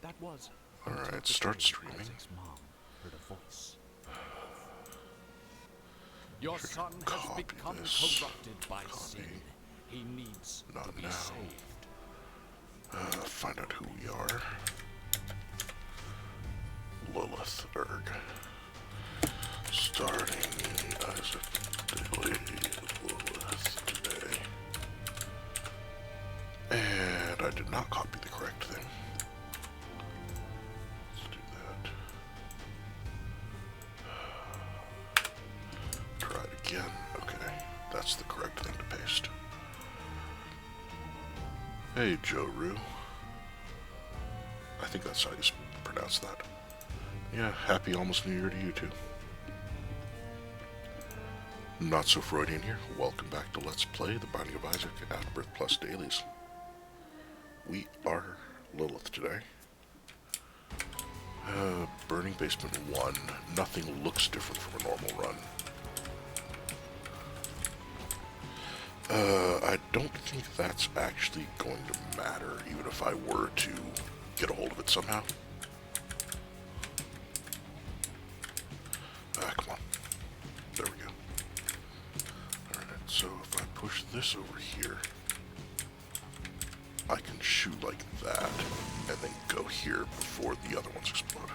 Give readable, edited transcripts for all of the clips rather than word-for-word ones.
That was. Alright, start streaming. Isaac's mom heard a voice. Your son has become corrupted by sin. He needs to be saved. Find out who we are. Lilith Erg. Starting Isaac Daily Lilith today. And I did not copy the correct thing. Let's do that. Try it again. Okay, that's the correct thing to paste. Hey, Joe Rue. I think that's how you pronounce that. Yeah, happy almost New Year to you too. NotSoFreudian here. Welcome back to Let's Play The Binding of Isaac Afterbirth Plus Dailies. We are Lilith today. Burning Basement 1. Nothing looks different from a normal run. I don't think that's actually going to matter, even if I were to get a hold of it somehow. Come on. There we go. Alright, so if I push this over here, I can shoot like that, and then go here before the other ones explode.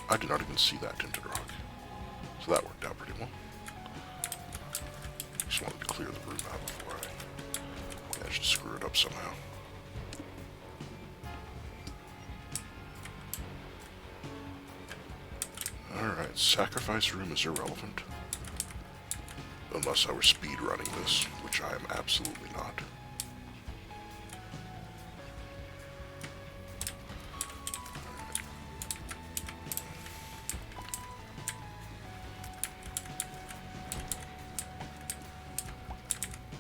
I did not even see that tinted rock. So that worked out pretty well. Just wanted to clear the room out before I managed to screw it up somehow. Alright, sacrifice room is irrelevant. Unless I were speed running this, which I am absolutely not.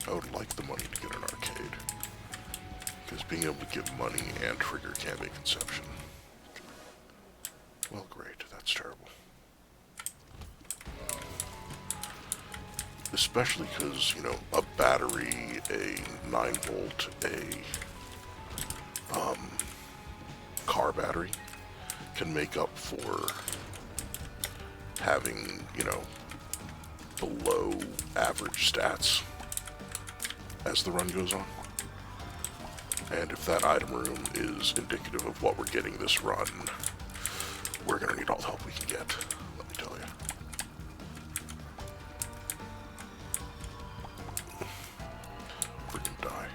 I would like the money to get an arcade, because being able to give money and trigger can't be conception. Well, great, that's terrible. Especially because, you know, a battery, a 9-volt, a car battery can make up for having, you know, below average stats as the run goes on. And if that item room is indicative of what we're getting this run, we're gonna need all the help we can get, let me tell you. Freaking die.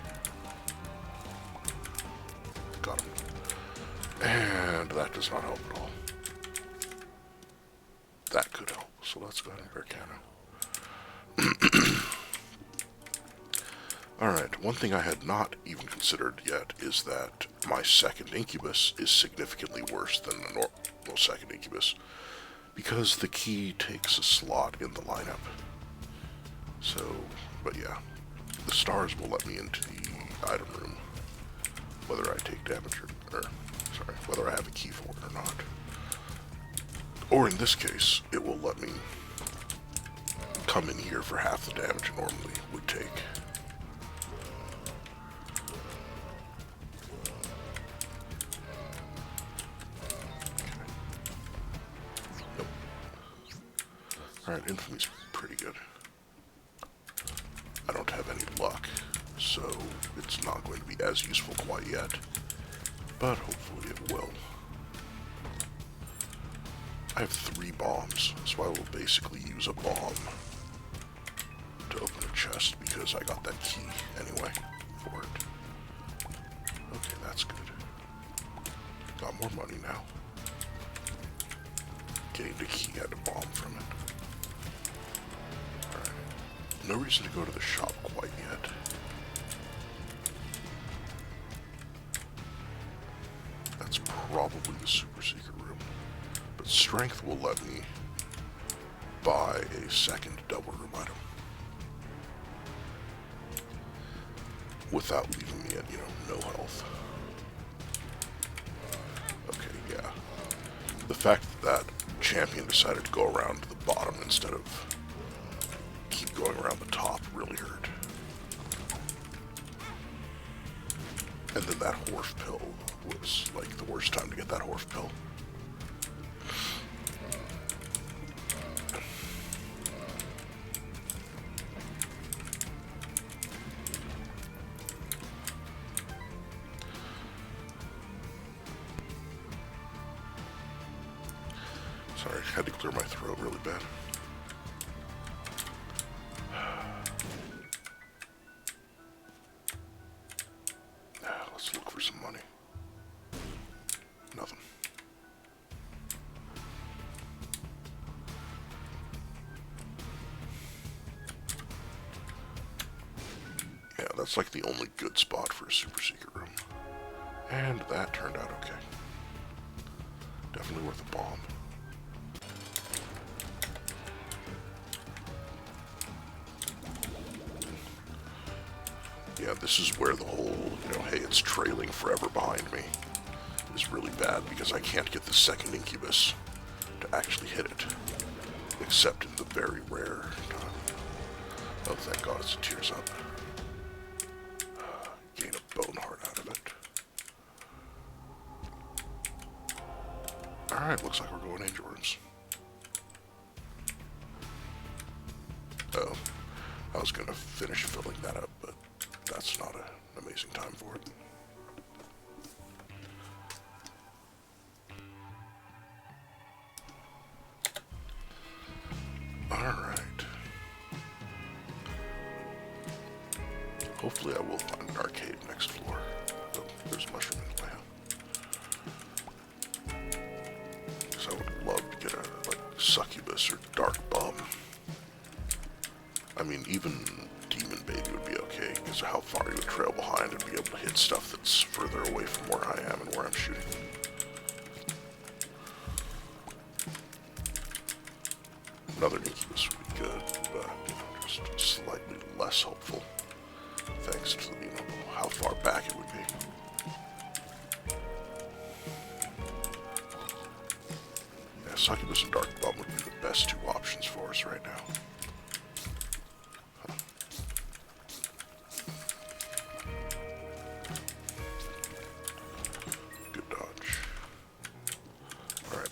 Got him. And that does not help at all. That could help, so let's go ahead and Arcana. Alright, one thing I had not even considered yet is that my second Incubus is significantly worse than the normal second Incubus, because the key takes a slot in the lineup. So, but yeah, the stars will let me into the item room, whether I take damage or sorry, whether I have a key for it or not. Or in this case, it will let me come in here for half the damage it normally would take. Alright, Infamy's pretty good. I don't have any luck, so it's not going to be as useful quite yet, but hopefully it will. I have 3 bombs, so I will basically use a bomb to open a chest because I got that key anyway for it. Okay, that's good. Got more money now. Gained a key, had a bomb from it. No reason to go to the shop quite yet. That's probably the super secret room. But strength will let me buy a second double room item. Without leaving me at, you know, no health. Okay, yeah. The fact that champion decided to go around the bottom instead of going around the top really hurt. And then that Horf pill was like the worst time to get that Horf pill. Sorry, I had to clear my throat really bad. Let's look for some money. Nothing. Yeah, that's like the only good spot for a super secret room. And that turned out okay. Definitely worth a bomb. Yeah, this is where the whole, hey, it's trailing forever behind me is really bad because I can't get the second incubus to actually hit it, except in the very rare time. Oh, thank God it's a tears up. Gain a bone heart out of it. Alright, looks like we're going angel rooms. Oh, I was gonna finish filling that up, but that's not an amazing time for it. Alright. Hopefully I will find an arcade next floor. Oh, there's a mushroom in the way. Because I would love to get a, succubus or dark bum. I mean, even demon baby would be okay because of how far you would trail behind and be able to hit stuff that's further away from where I am and where I'm shooting. Another incubus would be good, but just slightly less hopeful thanks to how far back it would be. Yeah, succubus and dark bum would be the best two options for us right now.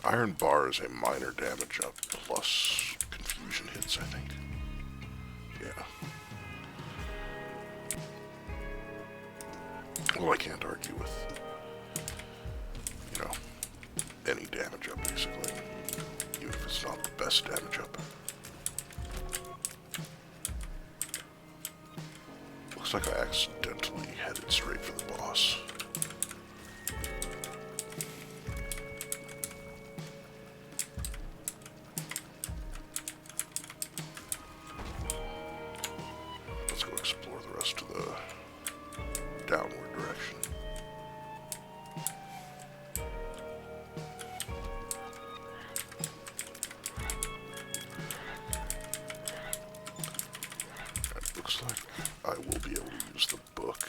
Iron bar is a minor damage up plus confusion hits, I think. Yeah. Well, I can't argue with, any damage up, basically. Even if it's not the best damage up. Looks like I accidentally headed straight for the boss. Explore the rest of the downward direction. It looks like I will be able to use the book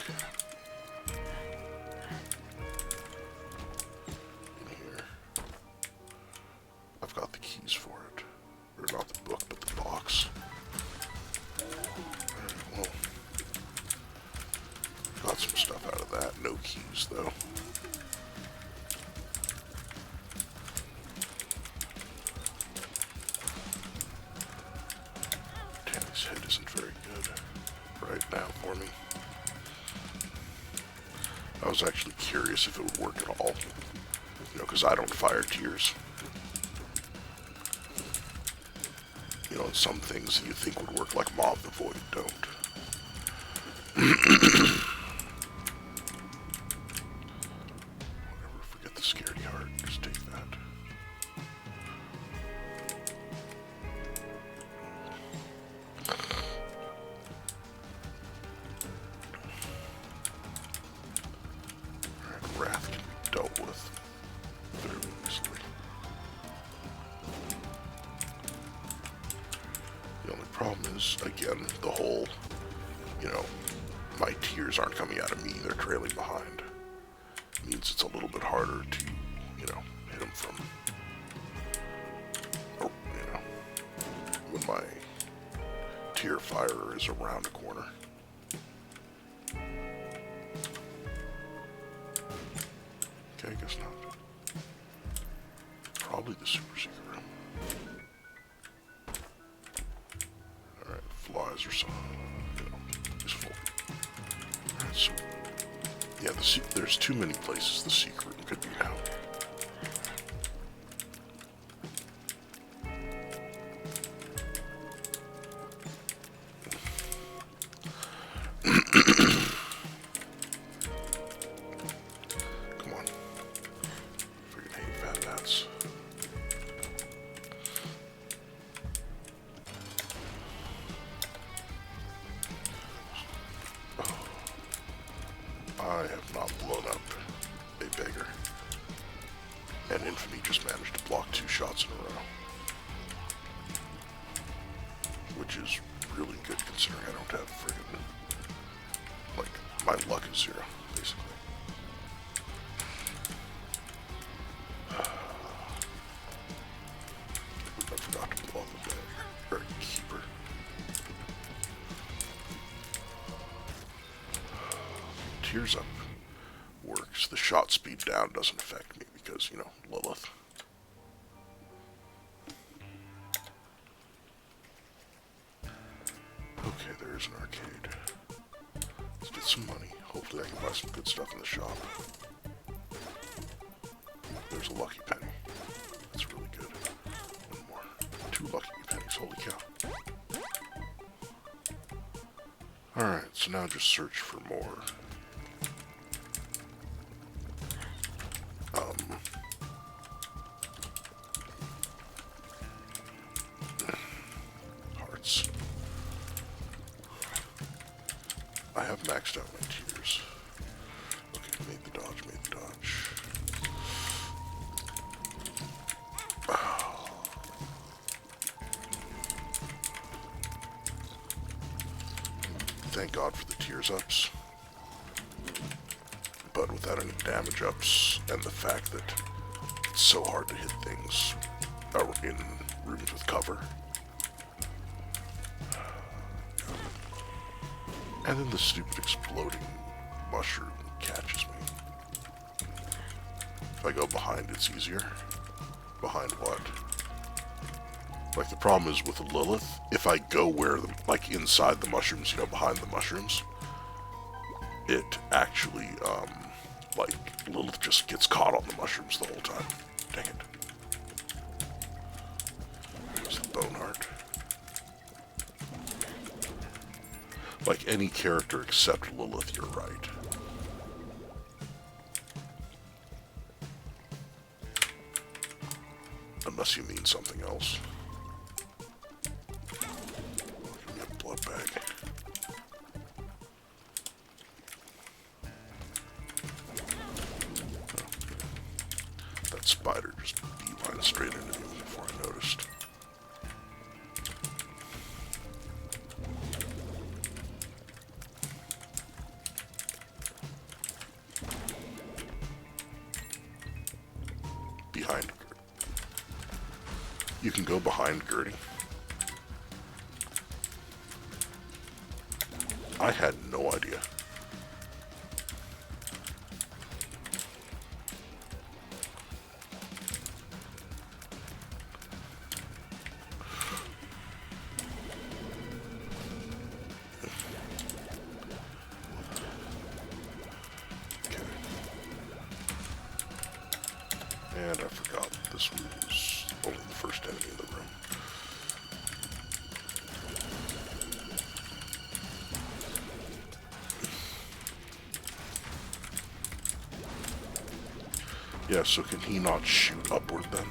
in here. I've got the keys for it. Or not the book, but the box. Well, got some stuff out of that. No keys, though. Tammy's head isn't very good right now for me. I was actually curious if it would work at all. Because I don't fire tears. And some things that you think would work like Mob the Void don't. Whatever, forget the scaredy heart, just take that. Alright, wrath can be dealt with very easily. The only problem is, again, the whole, my tears aren't coming out of me, they're trailing behind. It means it's a little bit harder to, hit them from, when my tear firer is around a corner. I guess not. Probably the super secret room. Alright, flies or something. You know, useful. Alright, so... yeah, there's too many places the secret room could be now. Come on. Freaking hate fat bats. I have not blown up a beggar. And Infamy just managed to block 2 shots in a row. Which is really good considering I don't have friggin'... like, my luck is 0, basically. I forgot to blow up a beggar. Or a keeper. Tears Up works. The shot speed down doesn't affect me because, you know, Lilith. Okay, there is an arcade. Let's get some money. Hopefully I can buy some good stuff in the shop. There's a lucky penny. That's really good. One more. 2 lucky pennies. Holy cow. Alright, so now just search for more. Hearts. I have maxed out my tears. Okay, made the dodge, made the dodge. Oh. Thank God for the tears ups. But without any damage ups, and the fact that it's so hard to hit things in rooms with cover. And then the stupid exploding mushroom catches me. If I go behind, it's easier. Behind what? Like, the problem is with Lilith, if I go where, like, inside the mushrooms, you know, behind the mushrooms, it actually, like, Lilith just gets caught on the mushrooms the whole time. Dang it. There's the bone heart. Like any character except Lilith, you're right. Unless you mean something else. Give me a blood bag. That spider just beeline straight into me before I noticed. Behind Gertie. You can go behind Gertie. I had no idea. And I forgot this was only the first enemy in the room. Yeah, so can he not shoot upward then?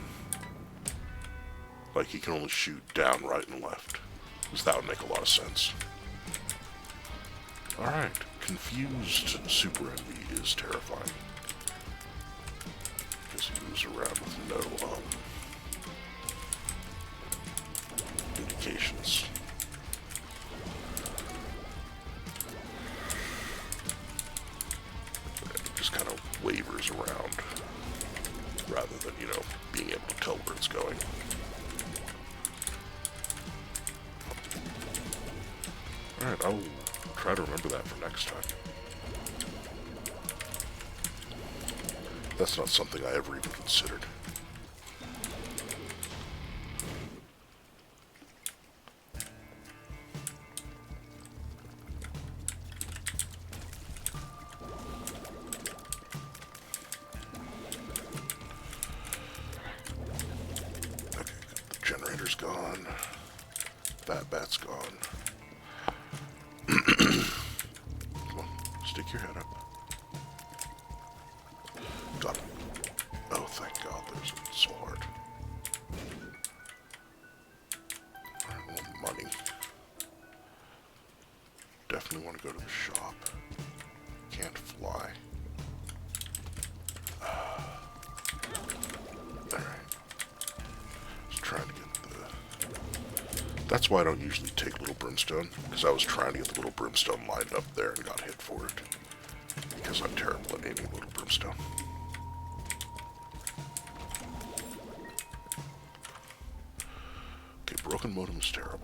Like, he can only shoot down, right, and left. Because that would make a lot of sense. Alright, confused Super Envy is terrifying. Because he moves around with no, indications. It just kind of wavers around, rather than, you know, being able to tell where it's going. Alright, I'll try to remember that for next time. That's not something I ever even considered. Okay, the generator's gone. That bat's gone. Come on, stick your head up. Got it. Oh, thank God, there's a soul heart. Alright, well, money. Definitely want to go to the shop. Can't fly. Alright. Just trying to get the... That's why I don't usually take little brimstone, because I was trying to get the little brimstone lined up there and got hit for it. Because I'm terrible at aiming little brimstone. Okay, broken modem is terrible.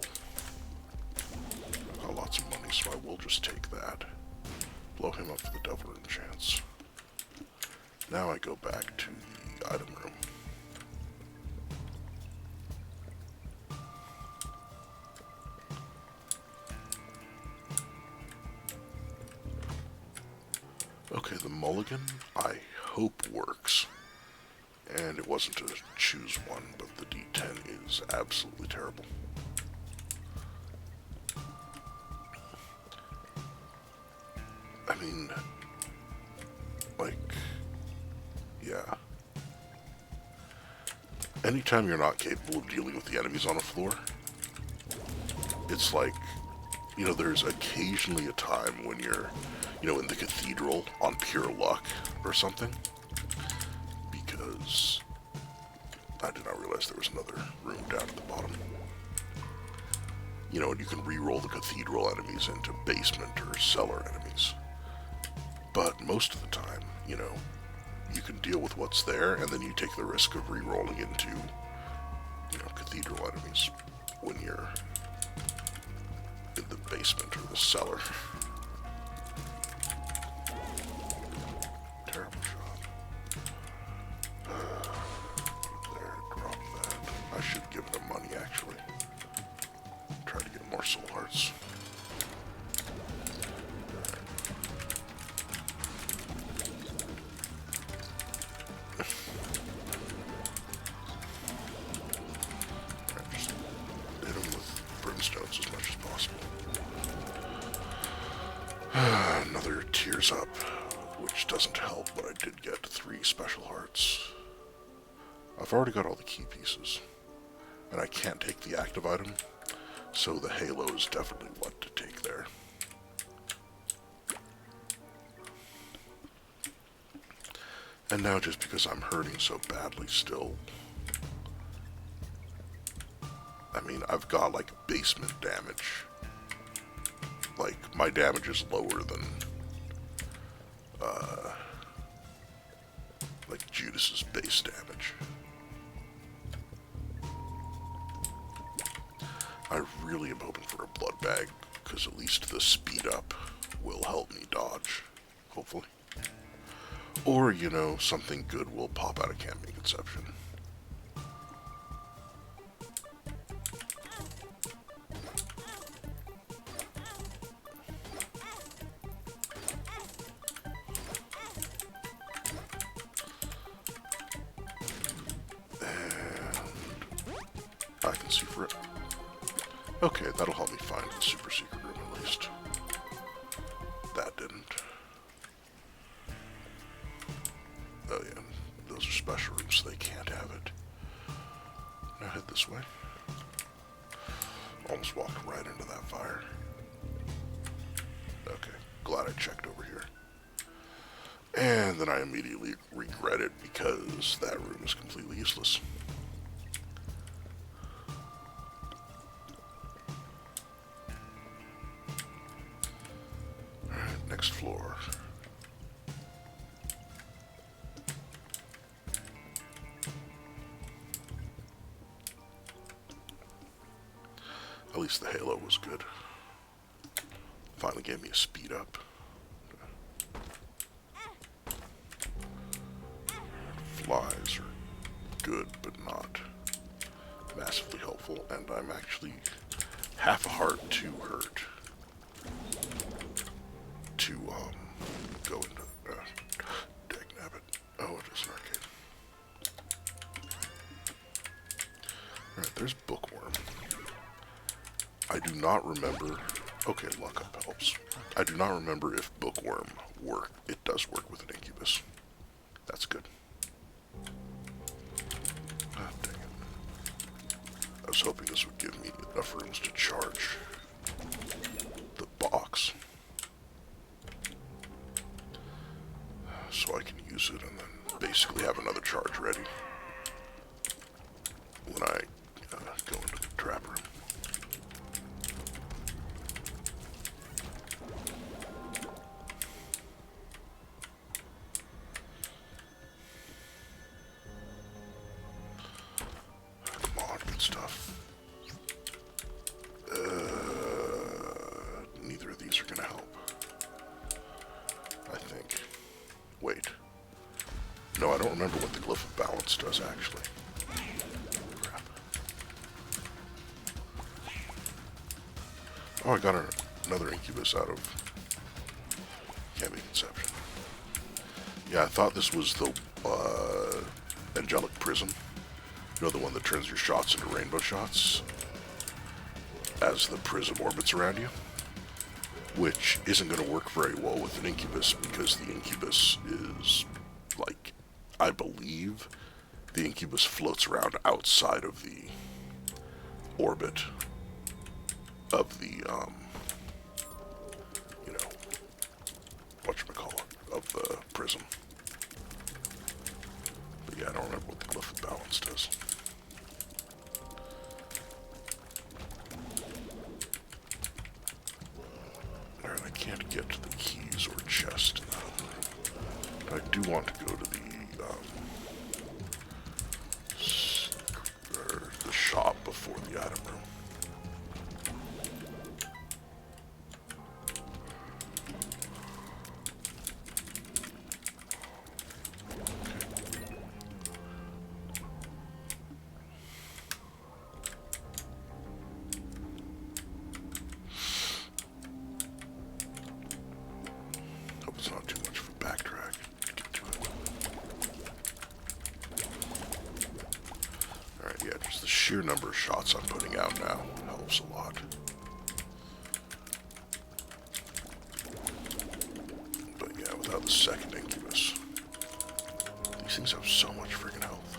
I've got lots of money, so I will just take that. Blow him up for the double room chance. Now I go back to the item room. Okay, the mulligan, I hope works. And it wasn't to choose one, but the D10 is absolutely terrible. I mean, like, yeah. Anytime you're not capable of dealing with the enemies on a floor, it's like, you know, there's occasionally a time when you're, you know, in the cathedral on pure luck or something. Because I did not realize there was another room down at the bottom. You know, and you can re-roll the cathedral enemies into basement or cellar enemies. But most of the time, you know, you can deal with what's there, and then you take the risk of re-rolling into, you know, cathedral enemies when you're in the basement or the cellar. Terrible shot. There, drop that. I should give them money, actually. Try to get more soul hearts. Just hit them with brimstones as much as possible. Another tears up, which doesn't help, but I did get 3 special hearts. I've already got all the key pieces, and I can't take the active item, so the halo is definitely what to take there. And now, just because I'm hurting so badly still, I mean, I've got like basement damage. Like, my damage is lower than like Judas's base damage. I really am hoping for a blood bag, because at least the speed up will help me dodge, hopefully. Or, you know, something good will pop out of Camping Conception. I can see for it. Okay, that'll help me find the super secret room at least. That didn't. Oh yeah, those are special rooms, so they can't have it. Now head this way. Almost walked right into that fire. Okay, glad I checked over here. And then I immediately regret it because that room is completely useless. Alright, next floor. At least the halo was good. Finally gave me a speed up. flies are good, but not massively helpful, and I'm actually half a heart too hurt to go into dagnabbit. Oh, it is an arcade. Alright, there's Bookworm. I do not remember. Okay, luck up helps. I do not remember if Bookworm worked. It does work with an incubus. That's good. Ah, dang it. I was hoping this would give me enough rooms to charge the box, so I can use it and then basically have another charge ready when I go into the trap room. Come on, good stuff. Neither of these are gonna help, I think. Wait. No, I don't remember what the Glyph of Balance does, actually. Crap. Oh, I got another incubus out of Can't Be Conception. Yeah, I thought this was the Angelic Prism. You know, the one that turns your shots into rainbow shots as the prism orbits around you? Which isn't going to work very well with an incubus, because the incubus is, like, I believe the incubus floats around outside of the orbit of the, you know, whatchamacallit, of the prism. But yeah, I don't remember what the Glyph of Balance does. Alright, I can't get to the keys or chest now. But I do want to go to the shop before the item room. Hope it's not too much of a backtrack to get to it. Alright, yeah, just the sheer number of shots I'm putting out now helps a lot. But yeah, without the second incubus, these things have so much freaking health.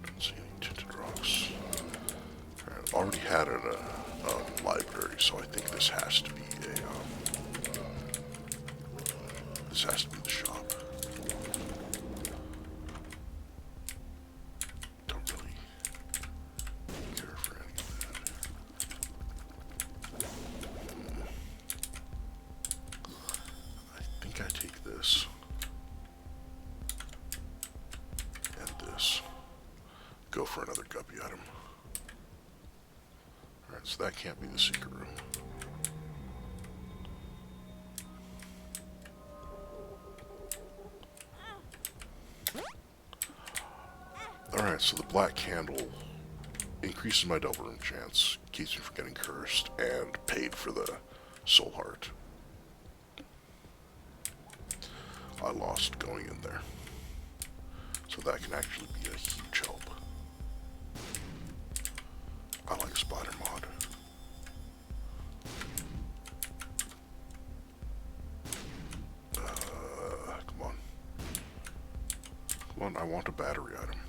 Don't see any tinted rocks. Alright, I've already had it in a library, so I think this has to be this has to be the shop. Don't really care for any of that. I think I take this and this. Go for another guppy item. Alright, so that can't be the secret room. Alright, so the black candle increases my double room chance, keeps me from getting cursed, and paid for the soul heart I lost going in there. So that can actually be a huge help. I like spider mod. Come on. Come on, I want a battery item.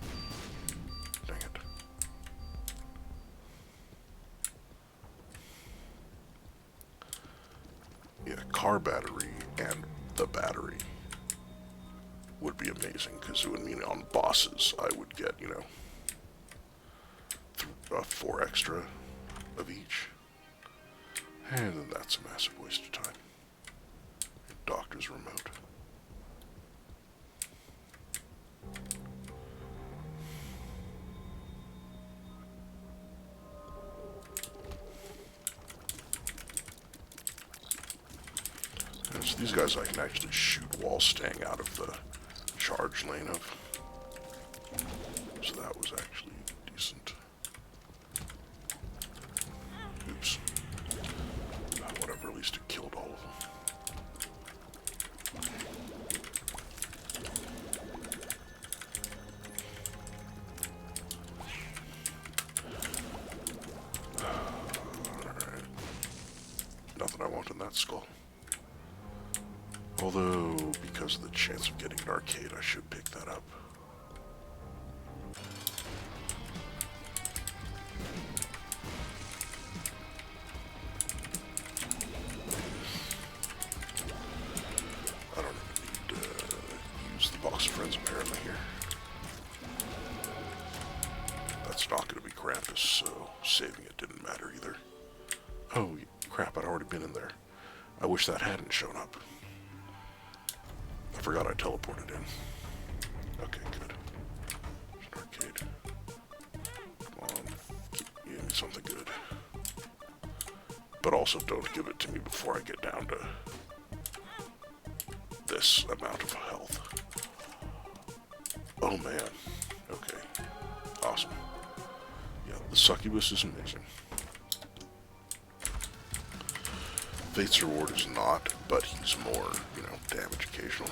Dang it. Yeah, car battery and the battery would be amazing, because it would mean on bosses I would get, you know, 4 extra of each. And then that's a massive waste of time. Doctor's remote. There's These guys I can actually shoot while staying out of the charge lane of. So that was actually decent. Oops. Whatever, at least it killed all of them. Alright. Nothing I want in that skull. Although, because of the chance of getting an arcade, I should pick that up. I don't even need to use the box of friends apparently here. That's not going to be Krampus, so saving it didn't matter either. Oh, crap, I'd already been in there. I wish that hadn't shown up. I forgot I teleported in. Okay, good. There's an arcade. Come on. Give me something good. But also don't give it to me before I get down to this amount of health. Oh man. Okay. Awesome. Yeah, the succubus is amazing. Fate's Reward is not, but he's more, you know, damage occasionally.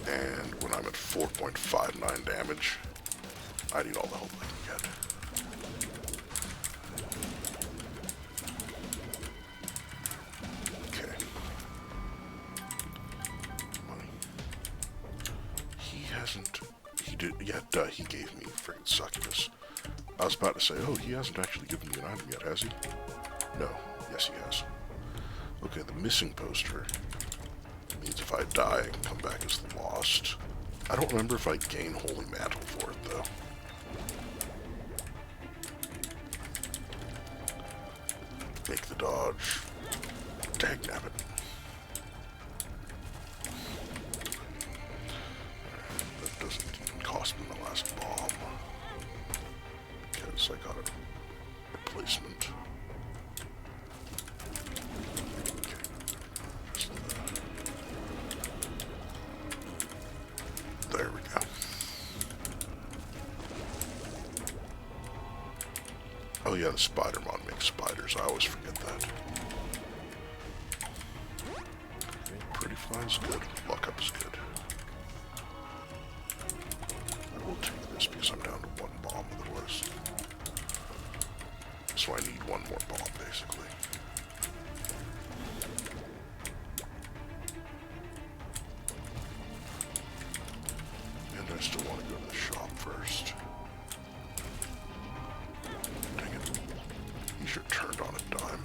And when I'm at 4.59 damage, I need all the help I can get. Okay. Money. He hasn't... He did... Yeah, duh, he gave me friggin' succubus. I was about to say, oh, he hasn't actually given me an item yet, has he? No. Yes, he has. Okay, the missing poster means if I die, I can come back as the lost. I don't remember if I gain Holy Mantle for it, though. Make the dodge. Dagnabbit. That doesn't even cost me the last bomb. Because I got a replacement. Okay. Just there we go. Oh yeah, the spider mod makes spiders. I always forget that. Pretty fly's good. Luck up is good. I will take this because I'm down to one bomb otherwise. So I need one more bomb basically. And I still want to go to the shop first. Dang it. He sure turned on a dime.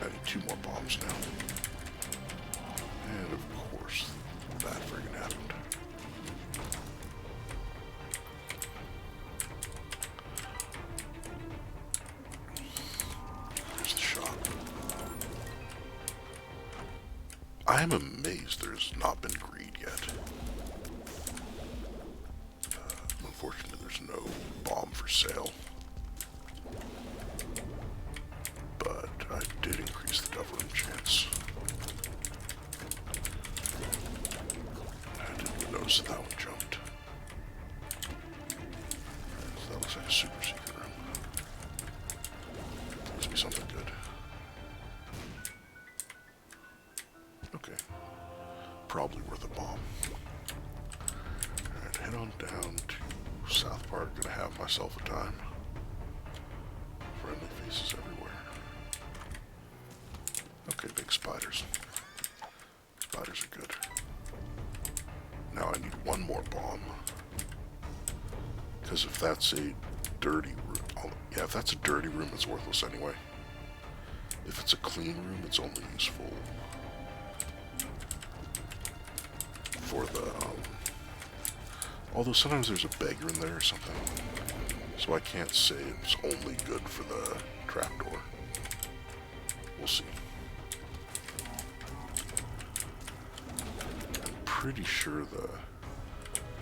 I need 2 more bombs now. And of course, that friggin' happened. Here's the shop. I am amazed there's not been greed yet. Unfortunately, there's no bomb for sale. But I did increase the cover room chance. I didn't even notice that one jumped. So that looks like a super secret room. Please be something good. Okay. Probably worth a bomb. Alright, head on down to South Park. Gonna have myself a time. Friendly faces everywhere. Okay, big spiders. Spiders are good. Now I need one more bomb. Because if that's a dirty room... Yeah, if that's a dirty room, it's worthless anyway. If it's a clean room, it's only useful for the... although sometimes there's a beggar in there or something. So I can't say it's only good for the trapdoor. We'll see. I'm pretty sure the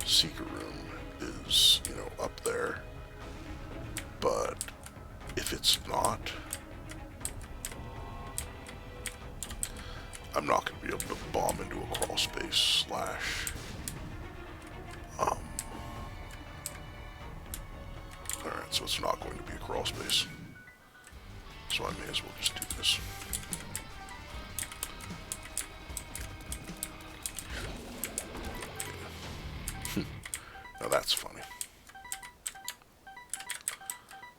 secret room is, you know, up there. But if it's not, I'm not going to be able to bomb into a crawl space slash... Alright, so it's not going to be a crawl space. So I may as well just do this. Now that's funny.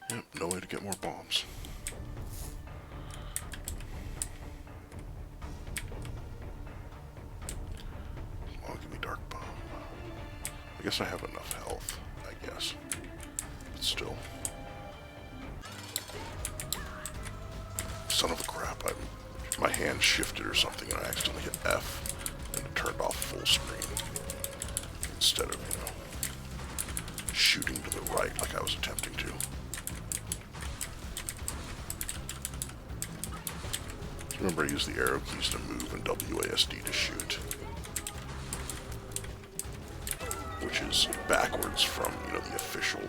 Yep, no way to get more bombs. Come on, give me dark bomb. I guess I have enough health, I guess. But still. Son of a crap, my hand shifted or something and I accidentally hit F and it turned off full screen. Instead of, you know, shooting to the right like I was attempting to. Remember, I use the arrow keys to move and WASD to shoot. Which is backwards from, you know, the official...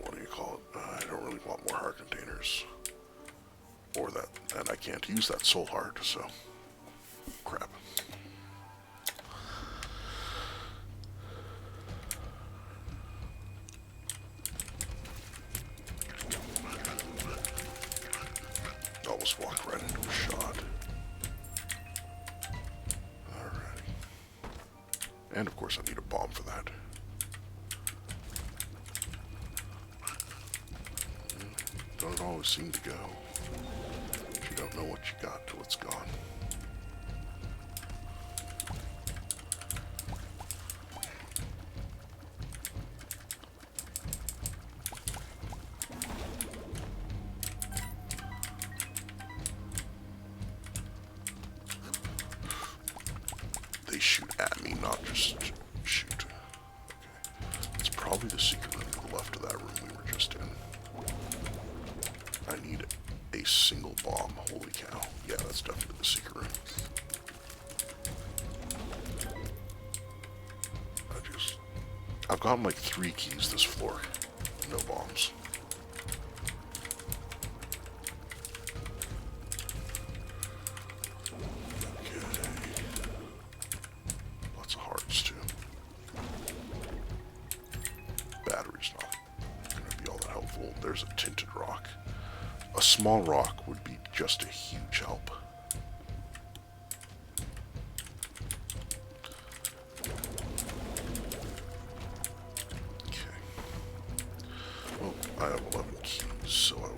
what do you call it? I don't really want more heart containers. Or that, and I can't use that soul heart, so... Crap. Almost walked right into a shot. Alrighty. And of course I need a bomb for that. Don't always seem to go. But you don't know what you got till it's gone. They shoot at me, not just shoot. Okay. It's probably the secret room to the left of that room we were just in. I need a single bomb. Holy cow. Yeah, that's definitely the secret room. I've gotten like 3 keys this floor. No bombs. There's a tinted rock. A small rock would be just a huge help. Okay. Well, I have 11 keys, so I will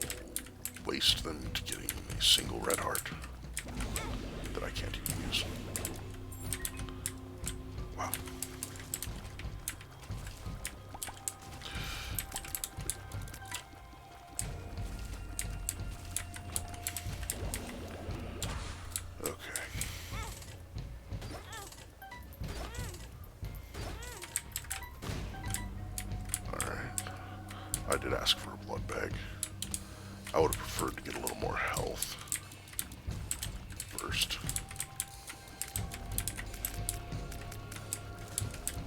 waste them to getting a single red heart that I can't even use. Wow. I did ask for a blood bag. I would have preferred to get a little more health first.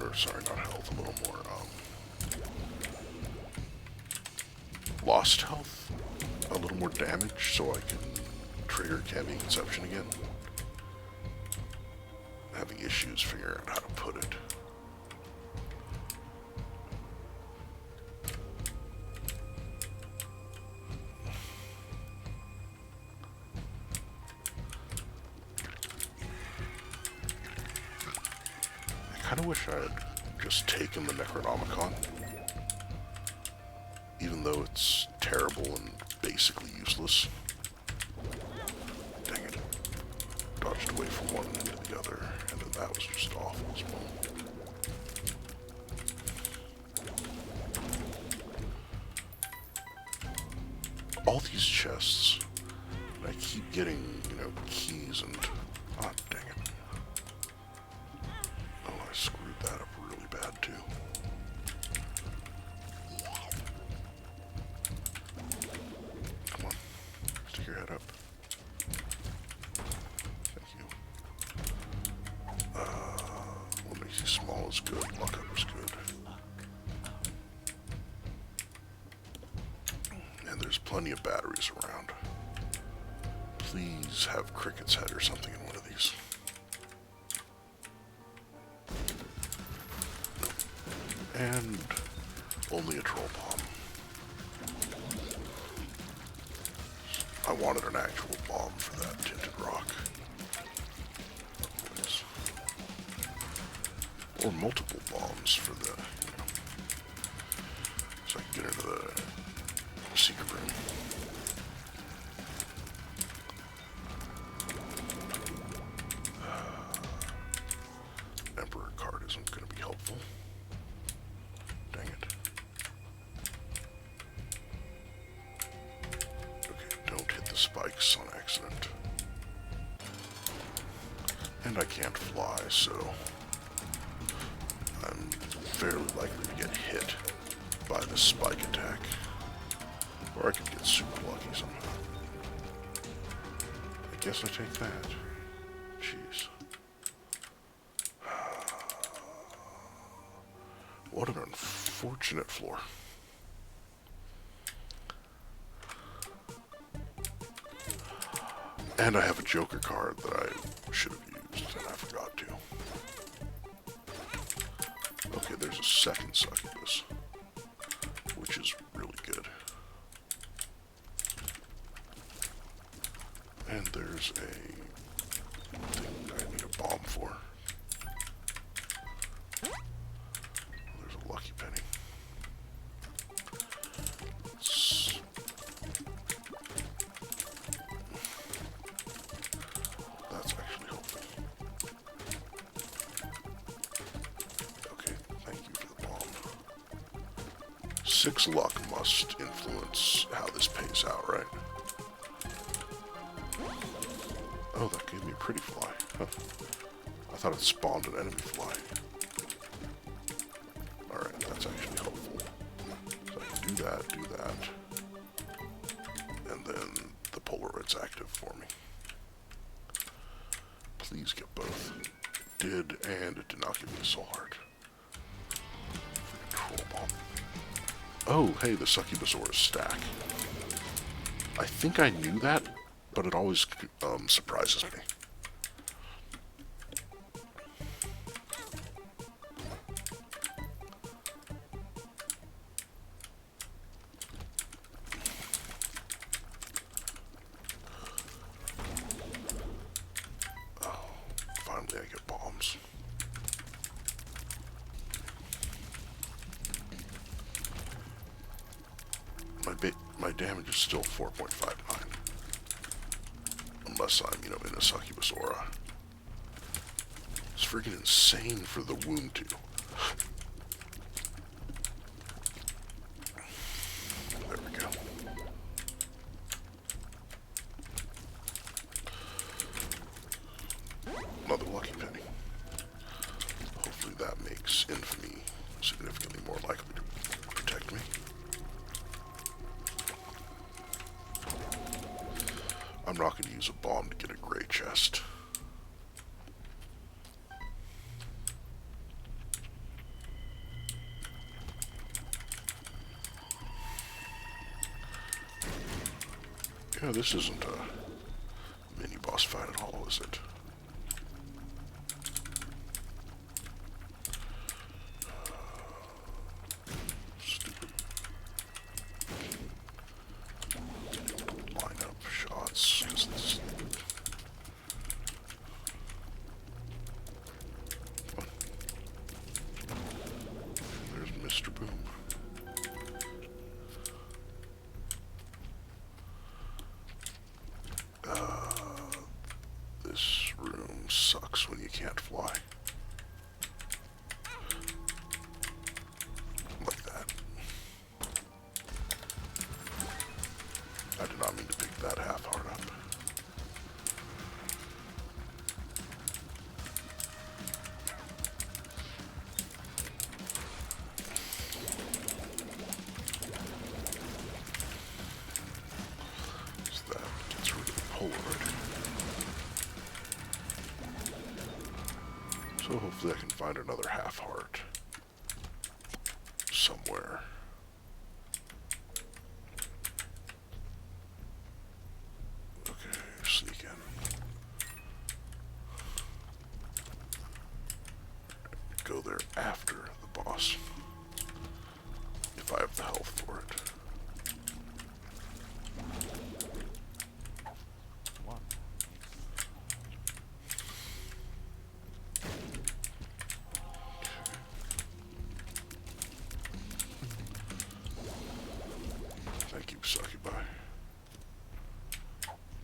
Or, sorry, not health, a little more, lost health, a little more damage, so I can trigger Candy Conception again. Having issues figuring out how to put it. I kind of wish I had just taken the Necronomicon, even though it's terrible and basically useless. Dang it. Dodged away from one end to the other, and then that was just awful as well. All these chests, and I keep getting, you know, keys and... ah, dang it. Oh, I screwed that up really bad, too. Come on. Stick your head up. Thank you. What makes you small is good. Luck up is good. And there's plenty of batteries around. Please have Cricket's head or something in one of these. Nope. And only a troll bomb. I wanted an actual bomb for that tinted rock. Or multiple bombs for the, so I can get into the secret room. Emperor card isn't going to be helpful. Dang it. Okay, don't hit the spikes on accident. And I can't fly, so I'm fairly likely to get hit by the spike attack. Or I could get super lucky somehow. I guess I take that. Jeez. What an unfortunate floor. And I have a Joker card that I should have used, and I forgot to. Okay, there's a second succubus, which is really good. And there's a thing I need a bomb for. There's a lucky penny. That's actually helpful. Okay, thank you for the bomb. 6 luck must influence how this pays out, right? Oh, that gave me a pretty fly. Huh. I thought it spawned an enemy fly. Alright, that's actually helpful. So I can do that, and then the Polaroid's active for me. Please get both. It did, and it did not give me a soul heart. Troll bomb. Oh, hey, the Succubosaurus stack. I think I knew that, but it always surprises me. Oh, finally I get bombs. My damage is still 4.59. Unless I'm, in a succubus aura. It's freaking insane for the wound to. There we go. Another lucky penny. Hopefully that makes infamy significantly more likely to protect me. I'm not going to use a bomb to get a gray chest. Yeah, this isn't a mini boss fight at all, is it? Stupid. Line up shots. This... There's Mr. Boom. This room sucks when you can't fly. Like that. I did not mean to pick that half heart up. So that gets rid of the Polaroid. So hopefully I can find another half heart somewhere. have the health for it. One. Thank you, Succubi.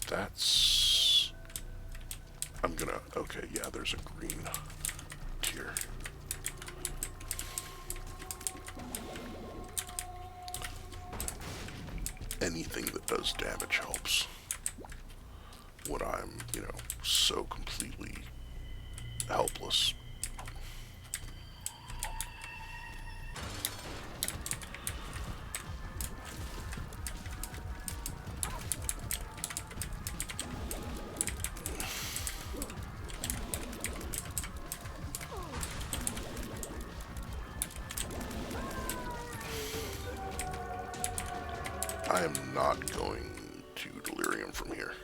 That's... I'm gonna... Okay, yeah, there's a green tier. Anything that does damage helps. When I'm, you know, so completely helpless. I am not going to delirium from here.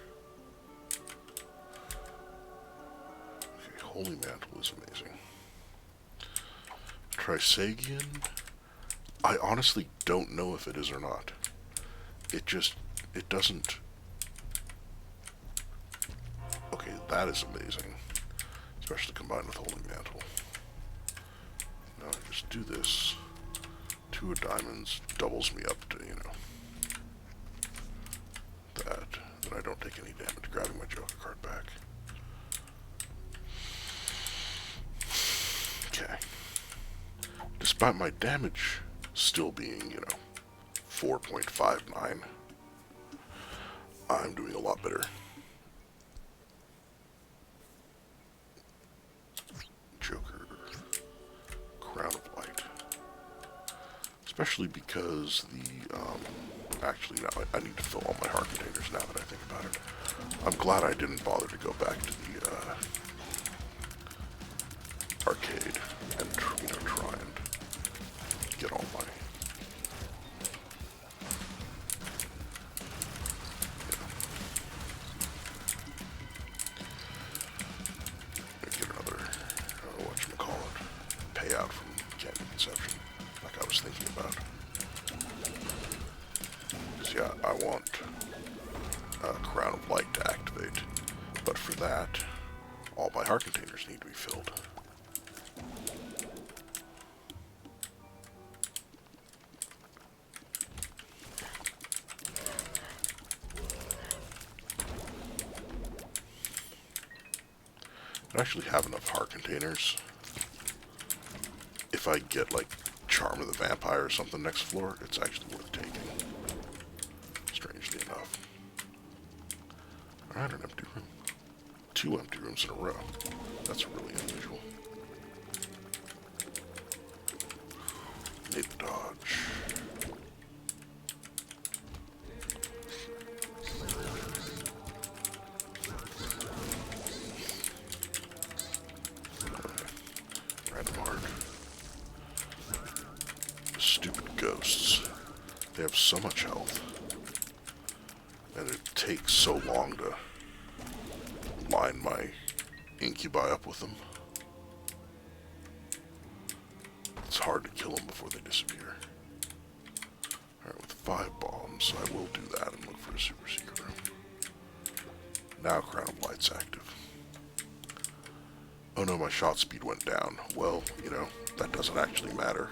Okay, Holy Mantle is amazing. Trisagion, I honestly don't know if it is or not. It doesn't... Okay, that is amazing. Especially combined with Holy Mantle. Now I just do this. 2 of diamonds doubles me up to, you know, that. Then I don't take any damage, grabbing my Joker card back. Okay. Despite my damage still being, you know, 4.59, I'm doing a lot better. Joker, Crown of Light. Especially because the, actually now I need to fill all my heart containers now that I think about it. I'm glad I didn't bother to go back to the, arcade and, you know, try and get all my... Get another, whatchamacallit, payout from Candy Conception, like I was thinking about. Because, yeah, I want Crown of Light to activate, but for that, all my heart containers need to be filled. I actually have enough heart containers. If I get, like, Charm of the Vampire or something next floor, it's actually worth taking. Strangely enough. Alright, an empty room. 2 empty rooms in a row. That's really unusual. Need the dodge. Random heart. Stupid ghosts. They have so much health. And it takes so long to line my incubi up with them. It's hard to kill them before they disappear. Alright, with 5 bombs, I will do that and look for a super secret room. Now Crown of Light's active. Oh no, my shot speed went down. Well, you know, that doesn't actually matter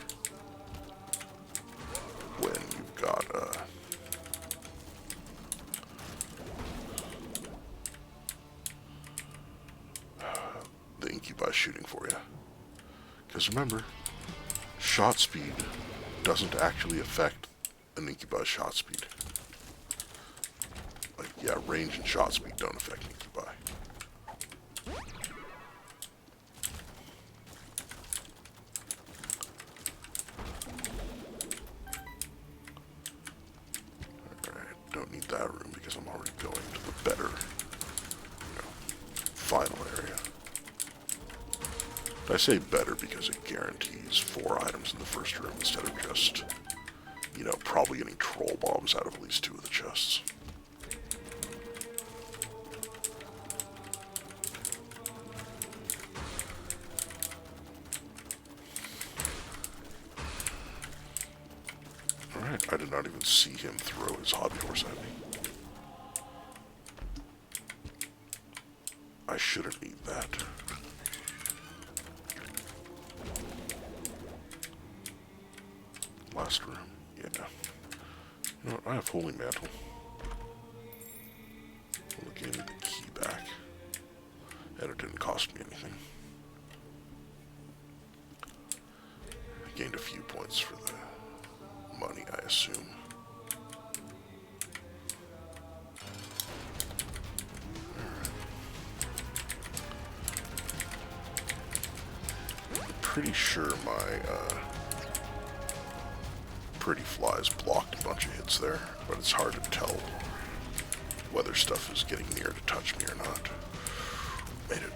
when you've got, the incubi shooting for you. Because remember, shot speed doesn't actually affect an incubi's shot speed. Like, yeah, range and shot speed don't affect an incubi. Alright, don't need that room because I'm already going to the better, you know, final area. I say better because it guarantees 4 items in the first room instead of just, you know, probably getting troll bombs out of at least 2 of the chests. Alright, I did not even see him throw his hobby horse at me. I shouldn't need that. Last room, yeah. You know what, I have Holy Mantle. Well, it gave me the key back. And it didn't cost me anything. I gained a few points for the money, I assume. I'm pretty sure my pretty flies blocked a bunch of hits there, but it's hard to tell whether stuff is getting near to touch me or not. Made it.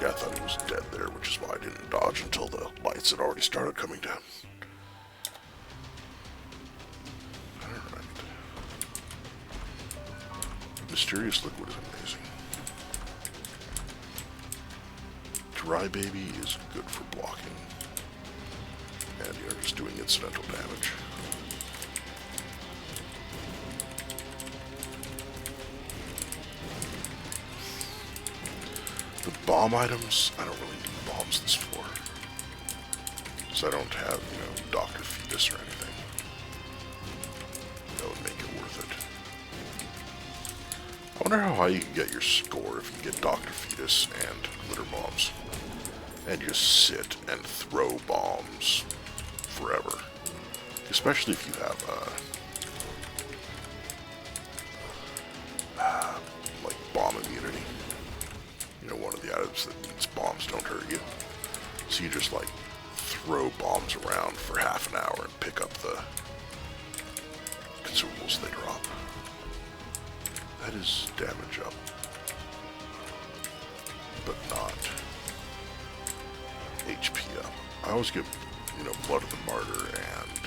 Yeah, I thought he was dead there, which is why I didn't dodge until the lights had already started coming down. Alright. Mysterious Liquid is amazing. Dry Baby is good for blocking. And you're just doing incidental damage. The bomb items, I don't really need bombs this floor. So I don't have, you know, Dr. Fetus or anything. That would make it worth it. I wonder how high you can get your score if you get Dr. Fetus and glitter bombs. And just sit and throw bombs forever. Especially if you have, like bomb immunity. You know, one of the items that means bombs don't hurt you. So you just, like, throw bombs around for half an hour and pick up the consumables they drop. That is damage up. But not HP up. I always get, you know, Blood of the Martyr and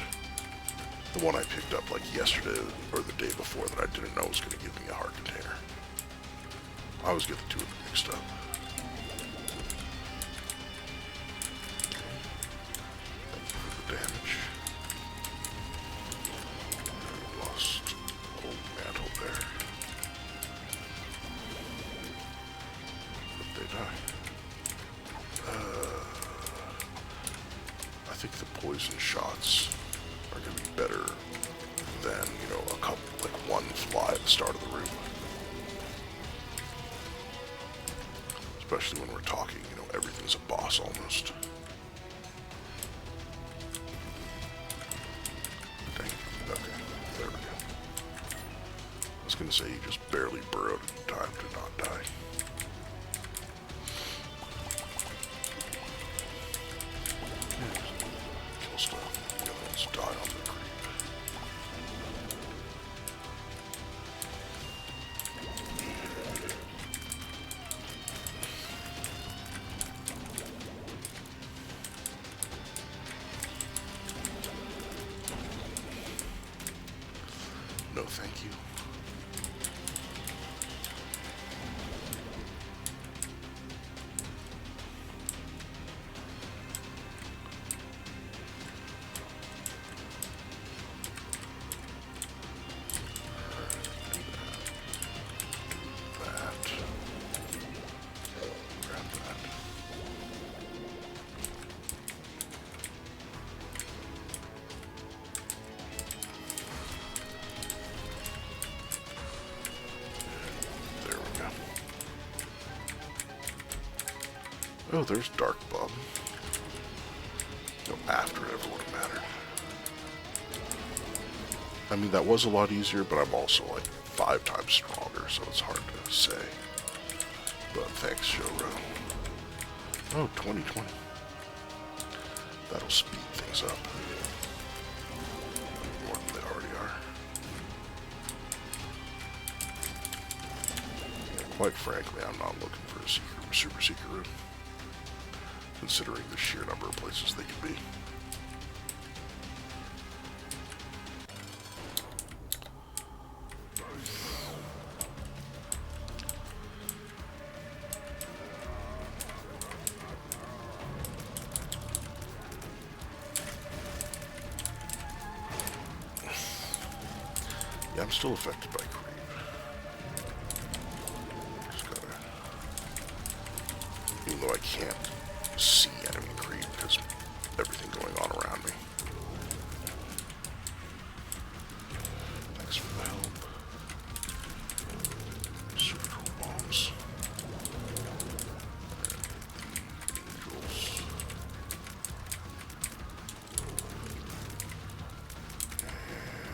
the one I picked up, like, yesterday or the day before that I didn't know was going to give me a heart container. I always get the two of them mixed up. Thank you for the damage. Lost Old Mantle there. Did they die? I think the poison shots are going to be better than, you know, a couple, like one fly at the start of the room. Especially when we're talking, you know, everything's a boss almost. Dang. Okay, there we go. I was gonna say you just barely burrowed in time to not die. Kill stuff. The other ones die on the creep. No, thank you. That. Grab that. There we go. Oh, there's Dark Bum. No, after it ever would have mattered. I mean, that was a lot easier, but I'm also like 5 times stronger, so it's hard to say. But thanks, Showro. Oh, 2020. That'll speed things up. More than they already are. Quite frankly, I'm not looking for a super secret room, considering the sheer number of places they could be. Yeah, I'm still affected by creep. Just gotta... Even though I can't see enemy creep because everything going on around me. Thanks for the help. Super cool bombs. Angels.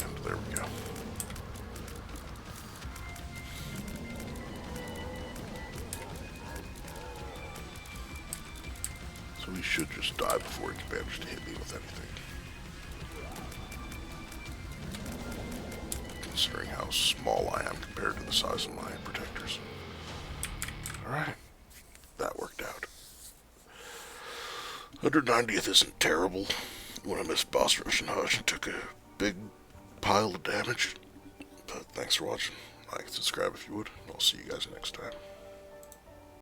And there we go. So he should just die before he can manage to hit me with anything. Considering how small I am compared to the size of my protectors. Alright, that worked out. 190th isn't terrible when I missed boss rush and hush and took a big pile of damage. But thanks for watching. Like and subscribe if you would. I'll see you guys next time.